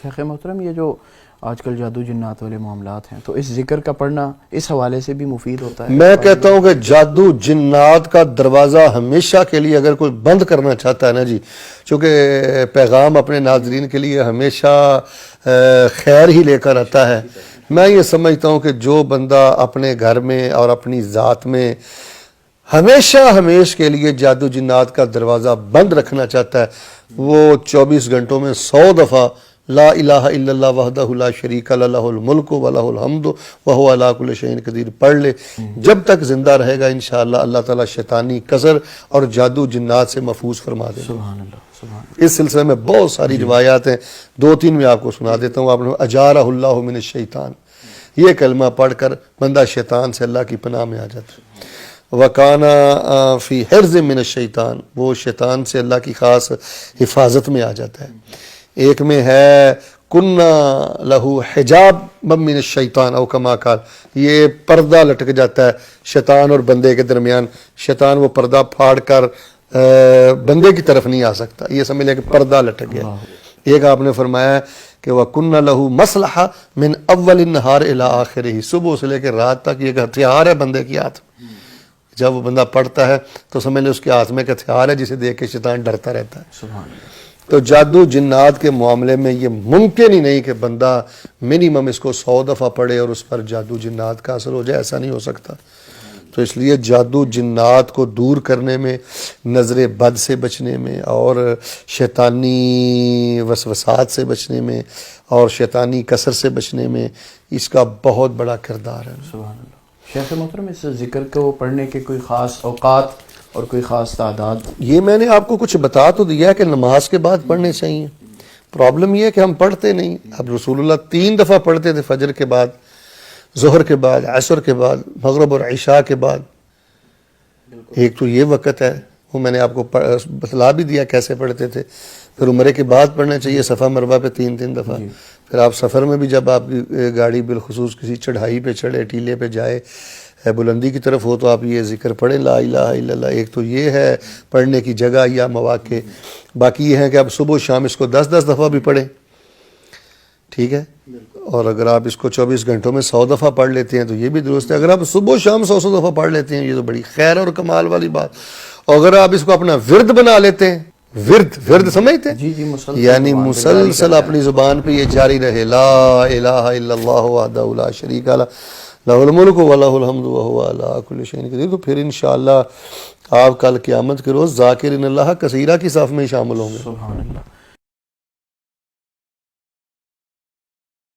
شیخ محترم یہ جو آج کل جادو جنات والے معاملات ہیں تو اس ذکر کا پڑھنا اس حوالے سے بھی مفید ہوتا ہے؟ میں کہتا ہوں کہ جادو جنات کا دروازہ ہمیشہ کے لیے اگر کوئی بند کرنا چاہتا ہے نا جی، چونکہ پیغام اپنے ناظرین کے لیے ہمیشہ خیر ہی لے کر آتا ہے، میں یہ سمجھتا ہوں کہ جو بندہ اپنے گھر میں اور اپنی ذات میں ہمیشہ کے لیے جادو جنات کا دروازہ بند رکھنا چاہتا ہے، وہ 24 گھنٹوں میں 100 دفعہ لا الہ الا اللہ وحدہ لا شریک لہ لہ الملک ولہ الحمد وہو علی کل شیء قدیر پڑھ لے، جب تک زندہ رہے گا انشاءاللہ اللہ تعالیٰ شیطانی قصر اور جادو جنات سے محفوظ فرما دے گا۔ سبحان اللہ، سبحان اللہ۔ اس سلسلے میں بہت ساری روایات ہیں، 2-3 میں آپ کو سنا دیتا ہوں۔ آپ نے اجارہ اللہ من الشیطان، یہ کلمہ پڑھ کر بندہ شیطان سے اللہ کی پناہ میں آ جاتا ہے۔ وَكَانَ فِي حِرْزٍ مِّنَ الشَّيْطَانِ، وہ شیطان سے اللہ کی خاص حفاظت میں آ جاتا ہے۔ ایک میں ہے كُنَّا لَهُ حِجَابًا مِّنَ الشَّيْطَانِ او کما قال، یہ پردہ لٹک جاتا ہے شیطان اور بندے کے درمیان، شیطان وہ پردہ پھاڑ کر بندے کی طرف نہیں آ سکتا، یہ سمجھ لیں کہ پردہ لٹک گیا۔ ایک آپ نے فرمایا کہ وَكُنَّا لَهُ مَصْلَحَةً مِّنْ أَوَّلِ النَّهَارِ إِلَىٰ آخِرِهِ، صبح سے لے کے رات تک یہ ایک ہتھیار ہے بندے کی ہاتھ، جب وہ بندہ پڑھتا ہے تو سمجھ لیں اس کے ہاتھ میں ایک ہتھیار ہے جسے دیکھ کے شیطان ڈرتا رہتا ہے۔ سبحان اللہ۔ تو جادو جنات کے معاملے میں یہ ممکن ہی نہیں کہ بندہ منیمم اس کو 100 دفعہ پڑھے اور اس پر جادو جنات کا اثر ہو جائے، ایسا نہیں ہو سکتا۔ تو اس لیے جادو جنات کو دور کرنے میں، نظر بد سے بچنے میں، اور شیطانی وسوسات سے بچنے میں، اور شیطانی کثر سے بچنے میں اس کا بہت بڑا کردار ہے۔ سبحان اللہ۔ شیخ محترم اس ذکر کو پڑھنے کے کوئی خاص اوقات اور کوئی خاص تعداد؟ یہ میں نے آپ کو کچھ بتا تو دیا ہے کہ نماز کے بعد پڑھنے چاہیے، پرابلم یہ ہے کہ ہم پڑھتے نہیں۔ اب رسول اللہ 3 دفعہ پڑھتے تھے، فجر کے بعد، ظہر کے بعد، عصر کے بعد، مغرب اور عشاء کے بعد۔ ایک تو یہ وقت ہے، وہ میں نے آپ کو بتلا بھی دیا کیسے پڑھتے تھے۔ پھر عمرے کے بعد پڑھنا چاہیے صفا مروہ پہ 3 دفعہ۔ پھر آپ سفر میں بھی جب آپ کی گاڑی بالخصوص کسی چڑھائی پہ چڑھے، ٹیلے پہ جائے، بلندی کی طرف ہو، تو آپ یہ ذکر پڑھیں لا الہ الا اللہ۔ ایک تو یہ ہے پڑھنے کی جگہ یا مواقع، باقی یہ ہے کہ آپ صبح و شام اس کو 10 دفعہ بھی پڑھیں، ٹھیک ہے؟ اور اگر آپ اس کو 24 گھنٹوں میں 100 دفعہ پڑھ لیتے ہیں تو یہ بھی درست ہے۔ اگر آپ صبح و شام 100 دفعہ پڑھ لیتے ہیں، یہ تو بڑی خیر اور کمال والی بات۔ اور اگر آپ اس کو اپنا ورد بنا لیتے ہیں، ورد سمجھتے ہیں؟ جی جی، مسلسل، یعنی مسلسل اپنی زبان پہ یہ جاری رہے، لا الہ الا اللہ وحدہ لا شریک لہ لہ الملک ولہ الحمد وہو علی کل شیء قدیر، تو پھر انشاءاللہ آپ کل قیامت کے روز ذاکرین اللہ کثیرہ کی صف میں شامل ہوں گے۔ سبحان اللہ۔